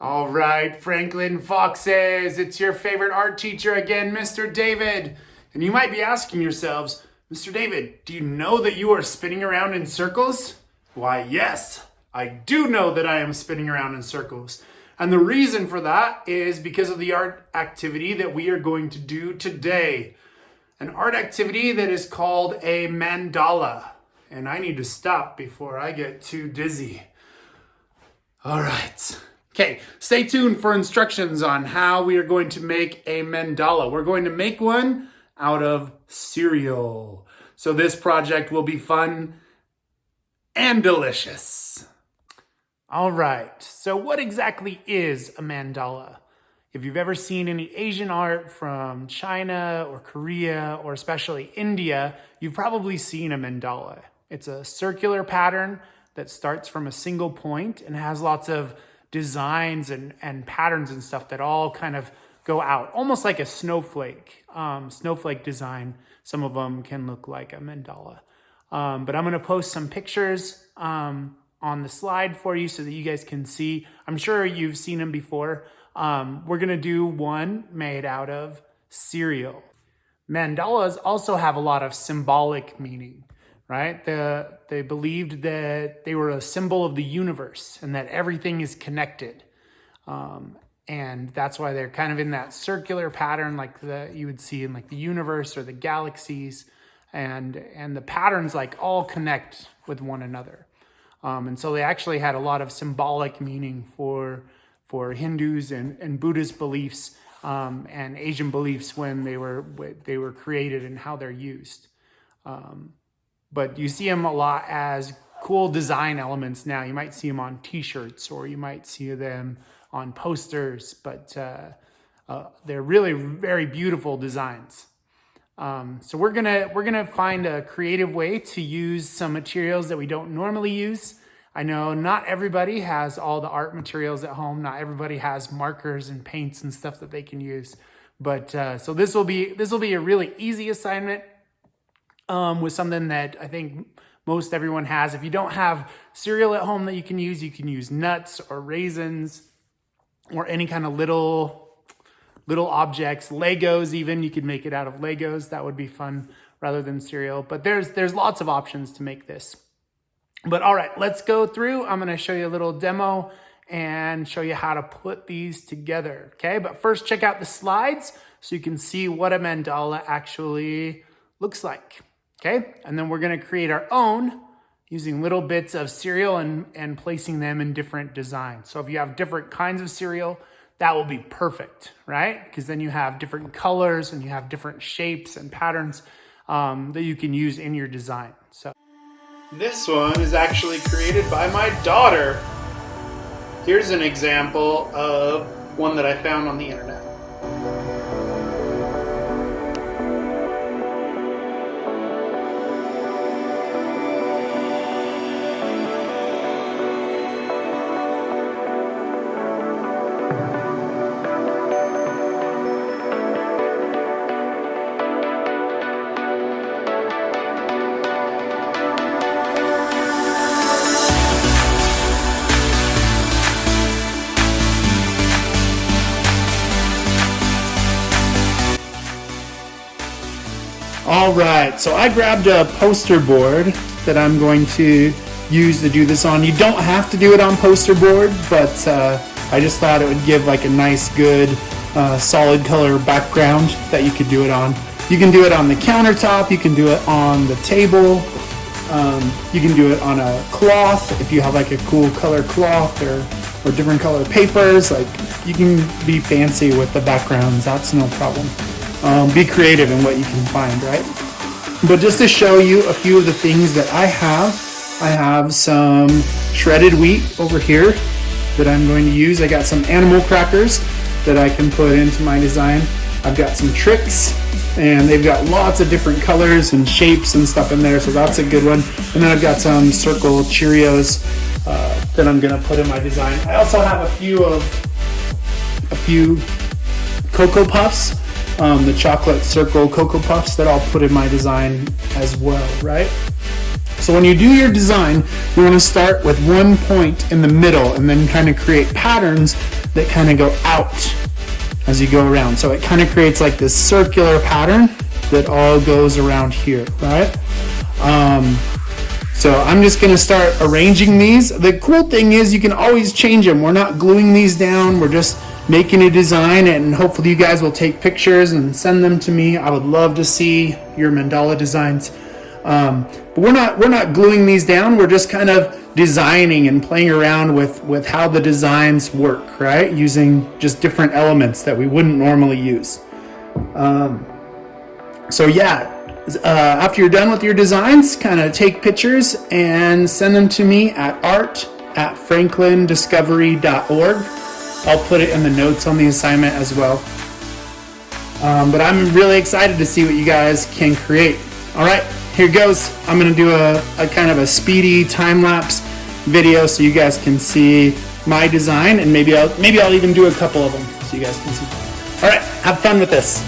All right, Franklin Foxes, it's your favorite art teacher again, Mr. David. And you might be asking yourselves, Mr. David, do you know that you are spinning around in circles? Why, yes, I do know that I am spinning around in circles. And the reason for that is because of the art activity that we are going to do today. An art activity that is called a mandala. And I need to stop before I get too dizzy. All right. Okay, stay tuned for instructions on how we are going to make a mandala. We're going to make one out of cereal. So this project will be fun and delicious. All right, so what exactly is a mandala? If you've ever seen any Asian art from China or Korea or especially India, you've probably seen a mandala. It's a circular pattern that starts from a single point and has lots of designs and patterns and stuff that all kind of go out, almost like a snowflake design. Some of them can look like a mandala. But I'm gonna post some pictures on the slide for you so that you guys can see. I'm sure you've seen them before. We're gonna do one made out of cereal. Mandalas also have a lot of symbolic meaning, right? They believed that they were a symbol of the universe and that everything is connected. And that's why they're kind of in that circular pattern like you would see in like the universe or the galaxies. And the patterns like all connect with one another. And so they actually had a lot of symbolic meaning for Hindus and Buddhist beliefs and Asian beliefs when they were created and how they're used. But you see them a lot as cool design elements now. You might see them on t-shirts or you might see them on posters, but they're really very beautiful designs. So we're gonna find a creative way to use some materials that we don't normally use. I know not everybody has all the art materials at home. Not everybody has markers and paints and stuff that they can use. But so this will be a really easy assignment. With something that I think most everyone has. If you don't have cereal at home that you can use nuts or raisins or any kind of little objects, Legos even. You could make it out of Legos. That would be fun rather than cereal. But there's lots of options to make this. But all right, let's go through. I'm going to show you a little demo and show you how to put these together. Okay, but first check out the slides so you can see what a mandala actually looks like. Okay, and then we're gonna create our own using little bits of cereal and placing them in different designs. So if you have different kinds of cereal, that will be perfect, right? Because then you have different colors and you have different shapes and patterns that you can use in your design. So this one is actually created by my daughter. Here's an example of one that I found on the internet. All right, so I grabbed a poster board that I'm going to use to do this on. You don't have to do it on poster board, but I just thought it would give like a nice, good, solid color background that you could do it on. You can do it on the countertop, you can do it on the table, you can do it on a cloth if you have like a cool color cloth or different color papers. Like you can be fancy with the backgrounds, that's no problem. Be creative in what you can find, right? But just to show you a few of the things that I have some shredded wheat over here that I'm going to use. I got some animal crackers that I can put into my design. I've got some tricks, and they've got lots of different colors and shapes and stuff in there, so that's a good one. And then I've got some circle Cheerios that I'm gonna put in my design. I also have a few Cocoa Puffs, the chocolate circle Cocoa Puffs that I'll put in my design as well, right? So when you do your design, you want to start with one point in the middle and then kind of create patterns that kind of go out as you go around. So it kind of creates like this circular pattern that all goes around here, right? So I'm just gonna start arranging these. The cool thing is you can always change them. We're not gluing these down, we're just making a design, and hopefully you guys will take pictures and send them to me. I would love to see your mandala designs. But we're not gluing these down, we're just kind of designing and playing around with how the designs work, right? Using just different elements that we wouldn't normally use. So yeah, after you're done with your designs, kind of take pictures and send them to me at art@franklindiscovery.org. I'll put it in the notes on the assignment as well. But I'm really excited to see what you guys can create. All right, here goes. I'm gonna do a kind of a speedy time-lapse video so you guys can see my design, and maybe I'll even do a couple of them so you guys can see. All right, have fun with this.